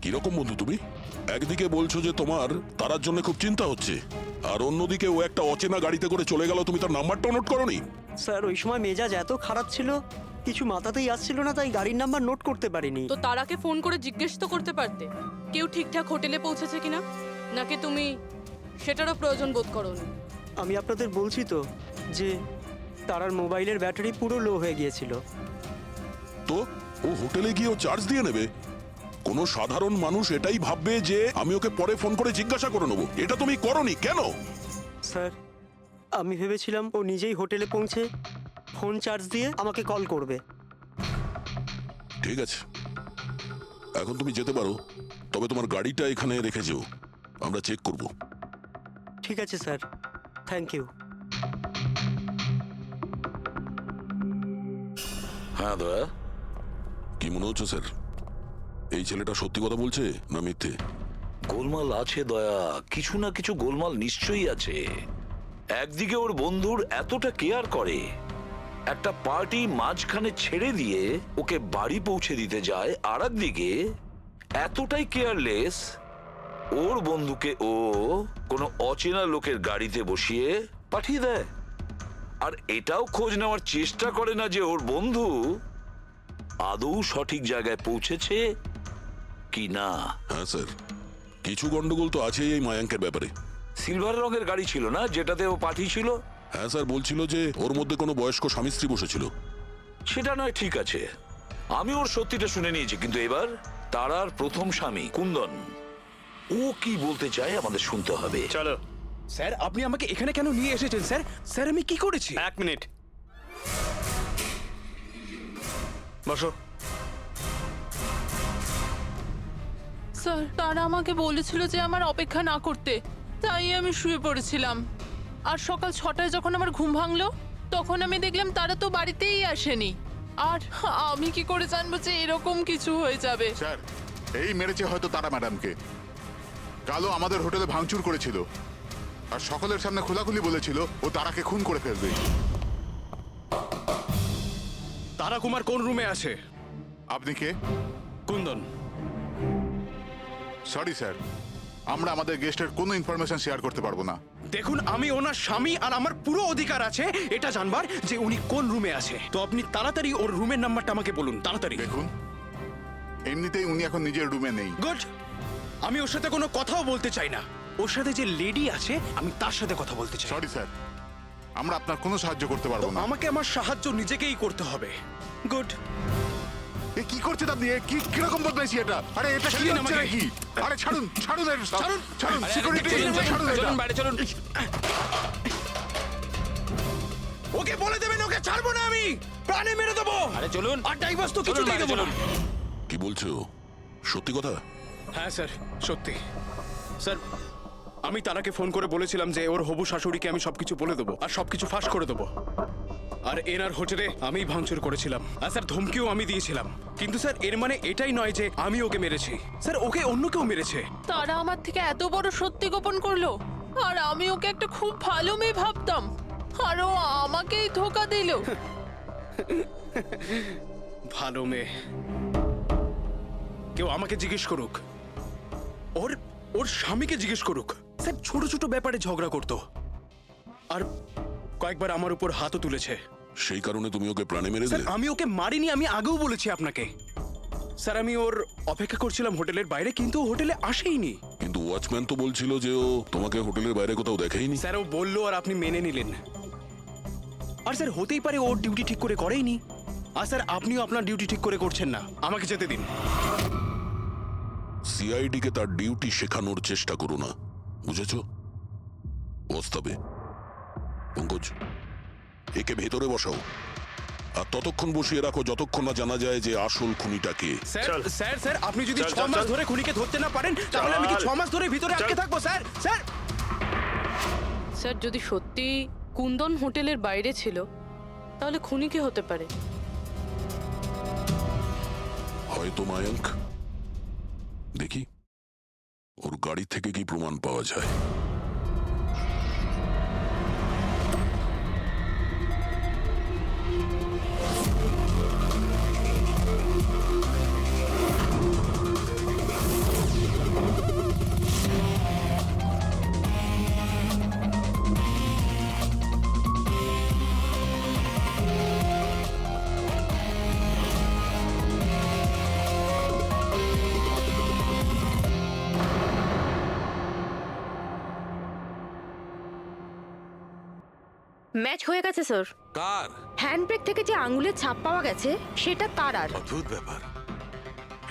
কিরকম বন্ধু তুমি? একদিকে বলছো যে তোমার তারার জন্য খুব চিন্তা হচ্ছে, আর অন্যদিকে ও একটা অচেনা গাড়িতে করে চলে গেল, তুমি তার নাম্বারটা নোট করোনি? স্যার, ওই সময় মেজাজ এত খারাপ ছিল, কিছু মাথাতেই আসছিল না, তাই গাড়ির নাম্বার নোট করতে পারিনি। তো তারাকে ফোন করে জিজ্ঞেস তো করতে পারতে কেউ ঠিকঠাক হোটেলে পৌঁছেছে কিনা, নাকি তুমি সেটারও প্রয়োজন বোধ করোনি? আমি আপনাদের বলছি তো যে তারার মোবাইলের ব্যাটারি পুরো লো হয়ে গিয়েছিল। তো ও হোটেলে গিয়ে ও চার্জ দিয়ে নেবে? কোনো সাধারণ মানুষ এটাই ভাববে যে আমি ওকে পরে ফোন করে জিজ্ঞাসা করে নেবো। এটা তুমি করোনি কেন? স্যার, আমি ভেবেছিলাম ও নিজেই হোটেলে পৌঁছে ফোন চার্জ দিয়ে আমাকে কল করবে। ঠিক আছে, এখন তুমি যেতে পারো, তবে তোমার গাড়িটা এখানে রেখে যেও, আমরা চেক করব। ঠিক আছে স্যার, থ্যাংক ইউ। হ্যাঁ দয়া। কি মনে হচ্ছে স্যার, এই ছেলেটা সত্যি কথা বলছে না মিথ্যে? গোলমাল আছে দয়া, কিছু না কিছু গোলমাল নিশ্চয়ই আছে। একদিকে ওর বন্ধুর এতটা কেয়ার করে, একটা পার্টি মাঝখানে ছেড়ে দিয়ে ওকে বাড়ি পৌঁছে দিতে যায়, আর একদিকে এতটাই কেয়ারলেস ওর বন্ধুকে ও কোনো অচেনা লোকের গাড়িতে বসিয়ে পাঠিয়ে দেয়, আর এটাও খোঁজ নেওয়ার চেষ্টা করে না যে ওর বন্ধু আদৌ সঠিক জায়গায় পৌঁছেছে কি না। হ্যাঁ স্যার, কিছু গন্ডগোল তো আছেই এই মায়াঙ্কের ব্যাপারে। সিলভার রঙের গাড়ি ছিল না যেটাতে ও পাঠিয়েছিল? হ্যাঁ স্যার, বলছিল যে ওর মধ্যে কোনো বয়স্ক স্বামী স্ত্রী বসেছিল। সেটা নয়, ঠিক আছে, আমি ওর সত্যিটা শুনে নিয়েছি, কিন্তু এবার তারার প্রথম স্বামী কুন্দন, ও কি বলতে চায় আমাদের শুনতে হবে। চলো। স্যার, আপনি আমাকে এখানে কেন নিয়ে এসেছেন স্যার? স্যার, আমি কি করেছি? 1 মিনিট বসো। স্যার, তারা আমাকে বলেছিল যে আমার অপেক্ষা না করতে, তাই আমি শুয়ে পড়েছিলাম। আর সকাল 6টায় যখন আমার ঘুম ভাঙলো, তখন আমি দেখলাম তারা তো বাড়িতেই আসেনি। আর আমি কি করে জানবো যে এরকম কিছু হয়ে যাবে? স্যার, এই মেরেছে হয়তো তারা ম্যাডামকে। কালো আমাদের হোটেলে ভাঙচুর করেছিল, আর সকলের সামনে খোলাখুলি বলেছিল ও তারাকে খুন করে ফেলবে। তারা কুমার কোন রুমে আছে? আপনি কে? কুন্দন। সরি স্যার, আমরা আমাদের গেস্টের কোনো ইনফরমেশন শেয়ার করতে পারবো না। দেখুন, আমি ওনার স্বামী, আর আমার পুরো অধিকার আছে এটা জানবার যে উনি কোন রুমে আছে। তো আপনি তাড়াতাড়ি ওর রুমের নাম্বারটা আমাকে বলুন, তাড়াতাড়ি। দেখুন, এমনিতেই উনি এখন নিজের রুমে নেই। গুড, আমি ওর সাথে কোনো কথাও বলতে চাই না। ওর সাথে যে লেডি আছে আমি তার সাথে কথা বলতে চাই। সরি স্যার, আমরা আপনার কোনো সাহায্য করতে পারবো না। আমাকে আমার সাহায্য নিজেকেই করতে হবে। গুড। এ কি করছেন আপনি? এ কি কিরকম বদমাইশি এটা? আরে এটা কি হচ্ছে নাকি? আরে ছাড়ুন, ছাড়ুন, ছাড়ুন, ছাড়ুন, সিকিউরিটি ছাড়ুন এটা। বাইরে চলুন। ওকে বলে দেবেন ওকে ছাড়বো না, আমি প্রাণে মেরে দেবো। আরে চলুন। আর ডাইভার্স তো কিছুতেই দেবো না। কি বলছো, সত্যি কথা? হ্যাঁ স্যার, সত্যি। স্যার, আমি তারাকে ফোন করে বলেছিলাম যে ওর হবু শাশুড়িকে আমি সবকিছু বলে দেবো আর সবকিছু ফাঁস করে দেবো। আর এনার হোটেলে আমি ভাঙচুর করেছিলাম আর স্যার ধমকিও আমি দিয়েছিলাম, কিন্তু স্যার এর মানে এটাই নয় যে আমি ওকে মেরেছি। স্যার ওকে অন্য কেউ মেরেছে। তারা আমার থেকে এত বড় সত্যি গোপন করলো, আর আমি ওকে একটা খুব ভালো মেয়ে ভাবতাম, আর ও আমাকেই ধোকা দিল। ভালো মেয়ে? কেউ আমাকে জিজ্ঞেস করুক, ওর ওর স্বামীকে জিজ্ঞেস করুক। স্যার ছোট ছোট ব্যাপারে ঝগড়া করতো, আর কয়েকবার আমার উপর হাতও তুলেছে। সেই কারণে তুমি ওকে প্রাণে মেরে স্যার দিলে? আমি ওকে মারিনি, আমি আগেও বলেছি আপনাকে। স্যার আমি ওর অপেক্ষা করছিলাম হোটেলের বাইরে, কিন্তু ও হোটেলে আসেইনি। কিন্তু ওয়াচম্যান তো বলছিল যে ও তোমাকে হোটেলের বাইরে কোথাও দেখেইনি। স্যার ও বললো আর আপনি মেনে নিলেন। আর স্যার হতেই পারে ওর ডিউটি ঠিক করে করেইনি, আর স্যার আপনিও আপনার ডিউটি ঠিক করে করছেন না। আমাকে যেতে দিন। সিআইডি কে তার ডিউটি শেখানোর চেষ্টা করো না, বুঝেছো? ওস্তাবে পঙ্কজ, একে ভেতরে বসাও আর ততক্ষণ বসিয়ে রাখো যতক্ষণ না জানা যায় যে আসল খুনিটা কে। স্যার স্যার স্যার আপনি যদি 6 মাস ধরে খুনিকে ধরতে না পারেন, তাহলে আমি কি 6 মাস ধরে ভিতরে আটকে থাকবো? স্যার স্যার স্যার যদি সত্যি কুন্দন হোটেলের বাইরে ছিল, তাহলে খুনি কে হতে পারে? হয়তো মায়াঙ্ক। দেখি ওর গাড়ি থেকে কি প্রমাণ পাওয়া যায়। ম্যাচ হয়ে গেছে স্যার। কার? হ্যান্ডব্রেক থেকে যে আঙুলের ছাপ পাওয়া গেছে সেটা তারার। অদ্ভুত ব্যাপার,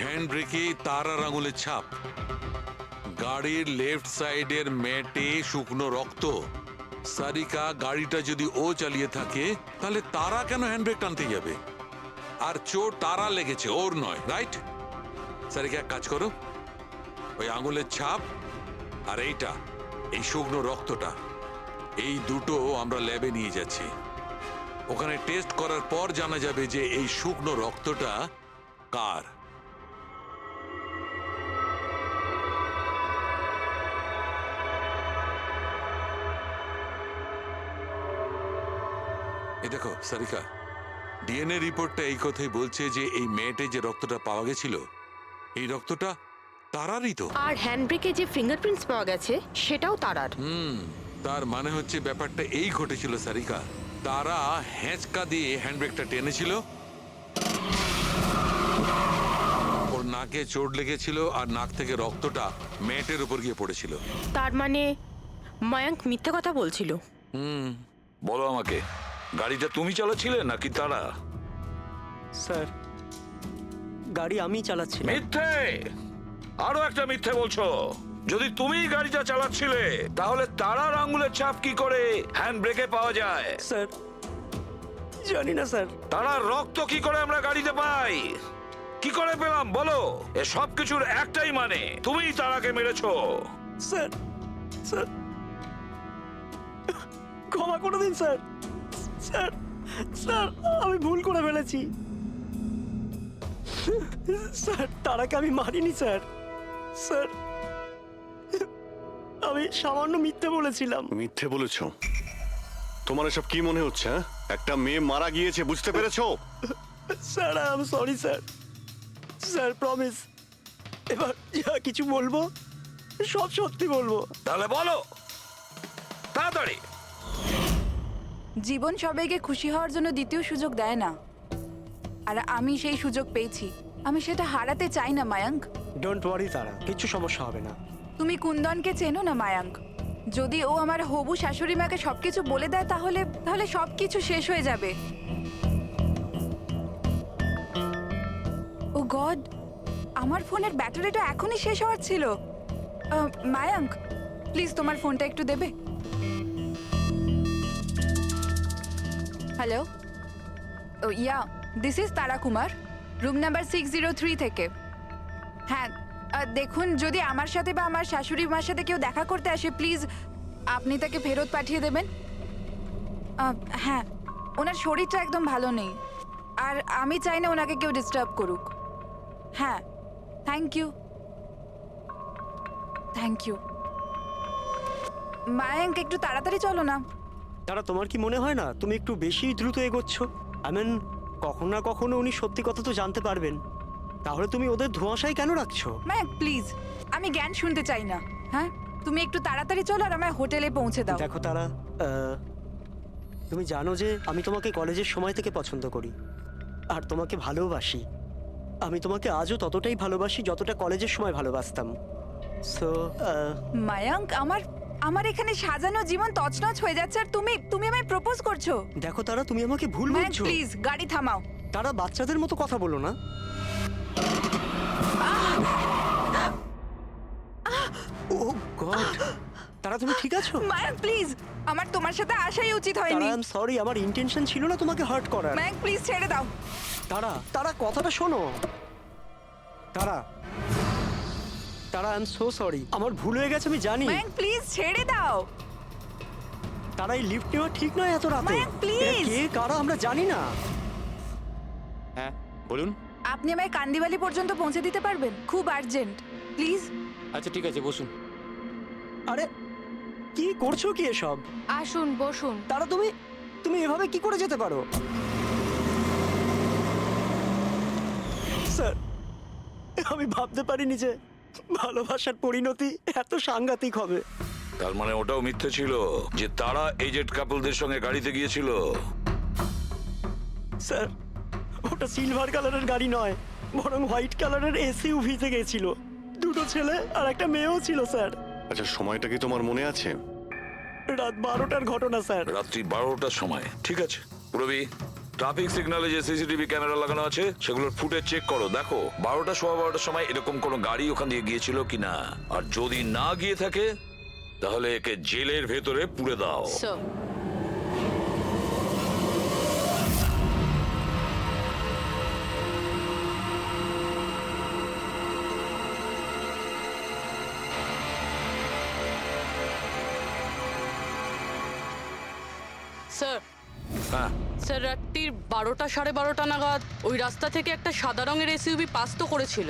হ্যান্ড ব্রেকে তার আর আঙুলের ছাপ। গাড়ির লেফট সাইডের ম্যাটে শুকনো রক্ত। সারিকা গাড়িটা যদি ও চালিয়ে থাকে, তাহলে তারা কেন হ্যান্ডব্রেক টানতে যাবে? আর চোট তারা লেগেছে, ওর নয়, রাইট? সারিকা এক কাজ করো, ওই আঙুলের ছাপ আর এইটা, এই শুকনো রক্তটা, এই দুটো আমরা ল্যাবে নিয়ে যাচ্ছি। ওখানে টেস্ট করার পর জানা যাবে যে এই শুকনো রক্তটা কার। এই দেখো সারিকা, ডিএনএ রিপোর্টটা এই কথাই বলছে যে এই মেয়েটে যে রক্তটা পাওয়া গেছিল, এই রক্তটা তারারই তো। আর হ্যান্ডব্রেকে যে ফিঙ্গারপ্রিন্টস পাওয়া গেছে সেটাও তারার। তার মানে হচ্ছে ব্যাপারটা এই ঘটেছিল সারিকা, তারা হ্যাঁচকা দিয়ে হ্যান্ডব্রেকটা টেনেছিল, ওর নাকে চোট লেগেছিল আর নাক থেকে রক্তটা ম্যাটের উপর গিয়ে পড়েছিল। তার মানে মায়াঙ্ক মিথ্যে কথা বলছিল। বলো আমাকে, গাড়িটা তুমি চালাচ্ছিলে নাকি তারা? স্যার গাড়ি আমি চালাচ্ছিলাম। মিথ্যে, আরো একটা মিথ্যে বলছো। যদি তুমি গাড়িটা চালাচ্ছিলে, তাহলে তারার আঙ্গুলের ছাপ কি করে হ্যান্ড ব্রেকে পাওয়া যায়? স্যার জানি না স্যার। তারার রক্ত কি করে আমরা গাড়িতে পাই? কি করে পেলাম বলো? এ সব কিছুর একটাই মানে, তুমিই তারাকে মেরেছো। স্যার স্যার ক্ষমা করে দিন স্যার। স্যার স্যার আমি ভুল করে ফেলেছি স্যার। তারাকে আমি মারিনি স্যার। স্যার আমি সামান্য মিথ্যে বলেছিলাম। মিথ্যে বলেছো? তোমার এসব কি মনে হচ্ছে? একটা মেয়ে মারা গিয়েছে, বুঝতে পেরেছো? Sir I am sorry sir. Sir promise, এবার যা কিছু বলবো সব সত্যি বলবো। তাহলে বলো তাড়াতাড়ি। জীবন সবাইকে খুশি হওয়ার জন্য দ্বিতীয় সুযোগ দেয় না, আর আমি সেই সুযোগ পেয়েছি। আমি সেটা হারাতে চাই না মায়াঙ্ক। ডোন্ট ওয়ারি তারা, কিচ্ছু সমস্যা হবে না। তুমি কুন্দনকে চেনো না মায়াঙ্ক? যদি ও আমার হবু শাশুড়ি মাকে সবকিছু বলে দেয়, তাহলে তাহলে সবকিছু শেষ হয়ে যাবে। ও গড, আমার ফোনের ব্যাটারিটা এখনই শেষ হওয়ার ছিল। মায়াঙ্ক প্লিজ তোমার ফোনটা একটু দেবে? Hello, oh yeah, this is Tara Kumar, room number 603 থেকে। হ্যাঁ দেখুন, যদি আমার সাথে বা আমার শাশুড়ি মার সাথে কেউ দেখা করতে আসে, প্লিজ আপনি তাকে ফেরত পাঠিয়ে দেবেন। হ্যাঁ ওনার শরীরটা একদম ভালো নেই, আর আমি চাই না ওনাকে কেউ ডিস্টার্ব করুক। হ্যাঁ, thank you. Thank you. Mayank, একটু তাড়াতাড়ি চলো না। তারা তোমার কি মনে হয় না তুমি একটু বেশি দ্রুত এগোচ্ছ? আই মিন, কখনো না কখনো উনি সত্যি কথা তো জানতে পারবেন, তাহলে তুমি ওদের ধোঁয়াশায় কেন রাখছো? মায়াঙ্ক প্লিজ, আমি জ্ঞান শুনতে চাই না। হ্যাঁ, তুমি একটু তাড়াতাড়ি চলো আর আমায় হোটেলে পৌঁছে দাও। দেখো তারা, তুমি জানো যে আমি তোমাকে কলেজের সময় থেকে পছন্দ করি আর তোমাকে ভালোবাসি। আমি তোমাকে আজও ততটাই ভালোবাসি যতটা কলেজের সময় ভালোবাসতাম। সো মায়াঙ্ক, আমার এখানে সাজানো জীবন তছনছ হয়ে যাচ্ছে আর তুমি আমায় প্রপোজ করছো। দেখো তারা, তুমি আমাকে ভুল মায়াঙ্ক বুঝছো। প্লিজ গাড়ি থামাও। তারা বাচ্চাদের মতো কথা বলো না। ও গড, তারা তুমি ঠিক আছো? মায়াঙ্ক প্লিজ, আমার তোমার সাথে আসাই উচিত হয়নি। আই এম সরি, আমার ইন্টেনশন ছিল না তোমাকে হার্ট করার। মায়াঙ্ক প্লিজ ছেড়ে দাও। তারা কথাটা শোনো। তারা আই এম সো সরি, আমার ভুল হয়ে গেছে, আমি জানি। মায়াঙ্ক প্লিজ ছেড়ে দাও। তারা এই লিফট নেওয়া ঠিক নয় এত রাতে। মায়াঙ্ক প্লিজ। কে কারা আমরা জানি না। হ্যাঁ বলুন। আপনি আমায় কান্দিবালি পর্যন্ত পৌঁছে দিতে পারবেন? খুব আর্জেন্ট, প্লিজ। আচ্ছা ঠিক আছে, বসুন। আরে কি করছো কি এসব? আসুন বসুন। তারা তুমি এভাবে কি করে যেতে পারো? স্যার, আমি ভাবতে পারিনি যে ভালোবাসার পরিণতি এত সাংঘাতিক হবে। তার মানে ওটাও মিথ্যে ছিল যে তারা এজেড কাপলদের সঙ্গে গাড়িতে গিয়েছিল? স্যার, ওটা সিলভার কালারের গাড়ি নয়, বরং হোয়াইট কালারের এসইউভিতে গেছিল। দুটো ছেলে আর একটা মেয়েও ছিল স্যার। আচ্ছা, সময়টা কি তোমার মনে আছে? রাত 12টার ঘটনা স্যার। রাত্রি 12টার সময়, ঠিক আছে। রবি, ট্রাফিক সিগন্যালে যে সিসিটিভি ক্যামেরা লাগানো আছে সেগুলোর ফুটেজ চেক করো, দেখো 12টা সোয়া 12টার সময় এরকম কোনো গাড়ি ওখান দিয়ে গিয়েছিল কিনা। আর যদি না গিয়ে থাকে তাহলে একে জেলের ভেতরে পুরে দাও। স্যার, স্যার, হ্যাঁ, স্যার রাত্রির 12টা সাড়ে 12টা নাগাদ ওই রাস্তা থেকে একটা সাদা রঙের এসইউভি পাস তো করেছিল।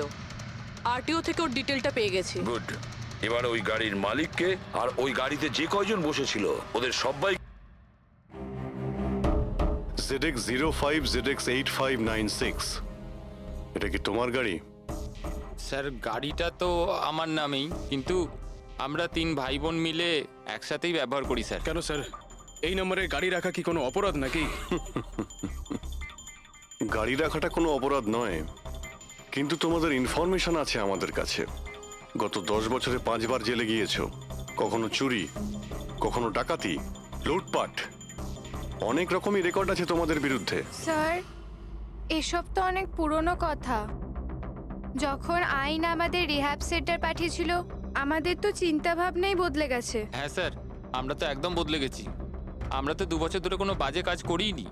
আরটিও থেকে ওর ডিটেলটা পেয়ে গেছি। গুড। এবার ওই গাড়ির মালিককে আর ওই গাড়িতে যে কয়জন বসেছিল ওদের সবাই ZX05 ZX8596, এটা কি তোমার গাড়ি? স্যার গাড়িটা তো আমার নামেই, কিন্তু আমরা 3 ভাই বোন মিলে একসাথেই ব্যবহার করি স্যার। কেন স্যার, এই নম্বরে গাড়ি রাখা কি কোনো অপরাধ নাকি? গাড়ি রাখাটা কোনো অপরাধ নয়, কিন্তু তোমাদের ইনফরমেশন আছে আমাদের কাছে। গত 10 বছরে 5 বার জেলে গিয়েছো। কখনো চুরি, কখনো ডাকাতি, লুটপাট, অনেক রকমই রেকর্ড আছে তোমাদের বিরুদ্ধে। স্যার, এসব তো অনেক পুরনো কথা। যখন আইন আমাদের রিহ্যাব সেন্টার পাঠিয়েছিল, আমাদের তো চিন্তা ভাবনাই বদলে গেছে। হ্যাঁ স্যার, আমরা তো একদম বদলে গেছি। আমরা তো 2 বছর ধরে কোনো বাজে কাজ করিনি।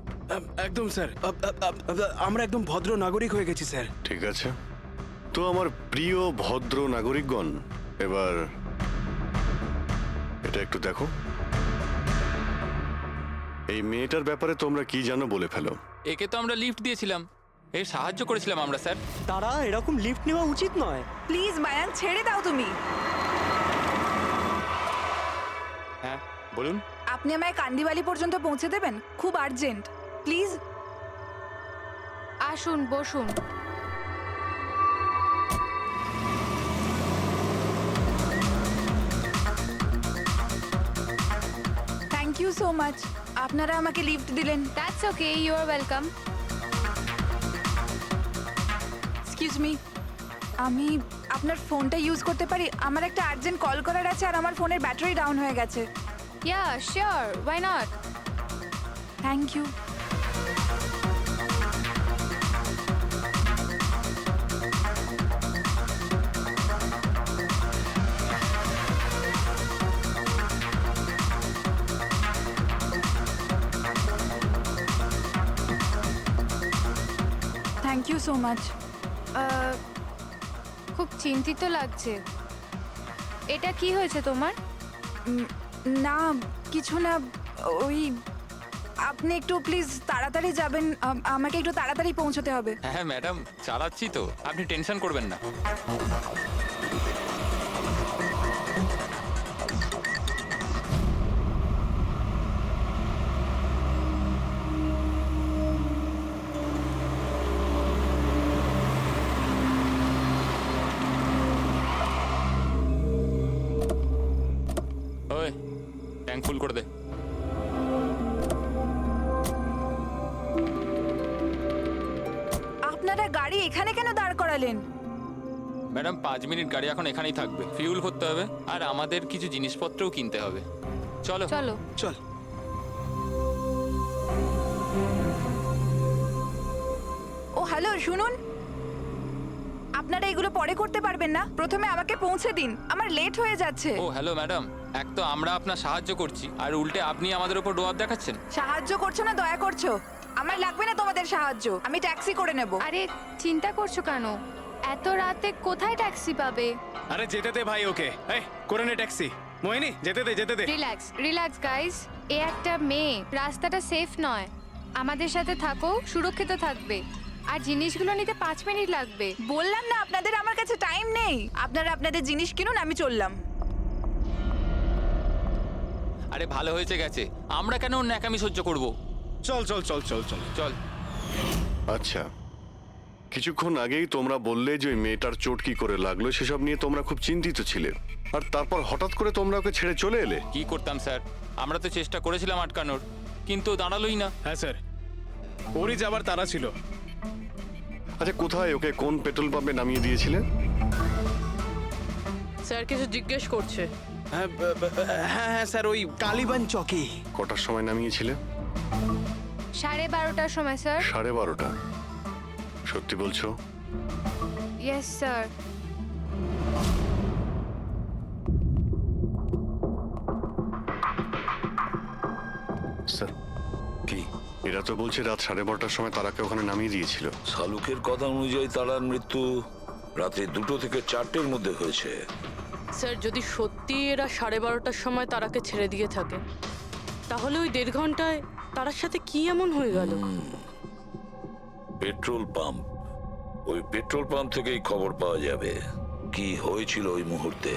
একদম স্যার, আমরা একদম ভদ্র নাগরিক হয়ে গেছি স্যার। ঠিক আছে, তো আমার প্রিয় ভদ্র নাগরিকগণ, এবার এটা একটু দেখো। এই মেয়েটার ব্যাপারে তোমরা কি জানো বলে ফেলো। একে তো আমরা লিফট দিয়েছিলাম, এর সাহায্য করেছিলাম আমরা স্যার। তারা এরকম লিফট নেওয়া উচিত নয়। প্লিজ মায়াঙ্ক, ছেড়ে দাও তুমি। হ্যাঁ বলুন। আপনি আমায় কান্দিবালি পর্যন্ত পৌঁছে দেবেন? খুব আর্জেন্ট, প্লিজ। আসুন বসুন। থ্যাংক ইউ সো মাচ, আপনারা আমাকে লিফট দিলেন। That's okay, you are welcome. Excuse me, আমি আপনার ফোনটা ইউজ করতে পারি? আমার একটা আর্জেন্ট কল করার আছে আর আমার ফোনের ব্যাটারি ডাউন হয়ে গেছে। Yeah sure, why not. Thank you. Thank you so much. খুব চিন্তিত লাগছে। এটা কি হয়েছে তোমার? না কিছু না, ওই আপনি একটু প্লিজ তাড়াতাড়ি যাবেন, আমাকে একটু তাড়াতাড়ি পৌঁছতে হবে। হ্যাঁ ম্যাডাম, চালাচ্ছি তো, আপনি টেনশন করবেন না। ওই ট্যাঙ্ক ফুল করে দে। আপনারা গাড়ি এখানে কেন দাঁড় করালেন? ম্যাডাম 5 মিনিট গাড়ি এখন এখানেই থাকবে, ফিউল করতে হবে আর আমাদের কিছু জিনিসপত্রও কিনতে হবে। চলো চলো। চল। ও হ্যালো, শুনুন, আপনারা এগুলো পরে করতে পারবেন না? প্রথমে আমাকে পৌঁছে দিন, আমার লেট হয়ে যাচ্ছে। ও হ্যালো ম্যাডাম, এক তো আমরা আপনার সাহায্য করছি আর উল্টে আপনি আমাদের উপর ডোয়াব দেখাচ্ছেন। সাহায্য করছো না দয়া করছো? আমার লাগবে না তোমাদের সাহায্য, আমি ট্যাক্সি করে নেব। আরে চিন্তা করছো কেন? এত রাতে কোথায় ট্যাক্সি পাবে? আরে যেতে দে ভাই ওকে, এই করে নে ট্যাক্সি। মোহিনী যেতে দে, যেতে দে। রিল্যাক্স রিল্যাক্স গাইস, এ একটা মেয়ে, রাস্তাটা সেফ নয়। আমাদের সাথে থাকো, সুরক্ষিত থাকবে। আর জিনিসগুলো নিতে 5 মিনিট লাগবে। বললাম না আপনাদের আমার কাছে টাইম নেই। আপনারা আপনাদের জিনিস কিনুন, আমি চললাম। আরে ভালো হয়েছে গেছে, আমরা কেন ওর ন্যাকামি সহ্য করব? চল চল চল চল চল চল। আচ্ছা, কিছুক্ষণ আগেই তোমরা বললে যে ওই মেয়েটার চোট কি করে লাগলো সেসব নিয়ে তোমরা খুব চিন্তিত ছিলে, আর তারপর হঠাৎ করে তোমরা ওকে ছেড়ে চলে এলে। কি করতাম স্যার, আমরা তো চেষ্টা করেছিলাম আটকানোর, কিন্তু দাঁড়ালোই না। হ্যাঁ স্যার, ওরই যাবার তারা ছিল। আচ্ছা, কোথায় ওকে কোন পেট্রোল পাম্পে নামিয়ে দিয়েছিলে? স্যার কিছু জিজ্ঞেস করছে। হ্যাঁ হ্যাঁ স্যার, ওই কালীবান চকে। কটার সময় নামিয়েছিলে? 12:30টার সময় স্যার। 12:30? সত্যি বলছো? Yes sir. স্যার কি এরা তো বলছে রাত 12:30টার সময় তারাকে ওখানে নামিয়ে দিয়েছিল। শালুকের কথা অনুযায়ী তারার মৃত্যু রাতে 2টো থেকে 4টের মধ্যে হয়েছে। স্যার যদি সত্যি এরা 12:30টার সময় তারাকে ছেড়ে দিয়ে থাকে, তাহলে ওই 1.5 ঘন্টায় তারার সাথে কি এমন হয়ে গেল? পেট্রোল পাম্প, ওই পেট্রোল পাম্প থেকেই খবর পাওয়া যাবে কি হয়েছিল ওই মুহূর্তে।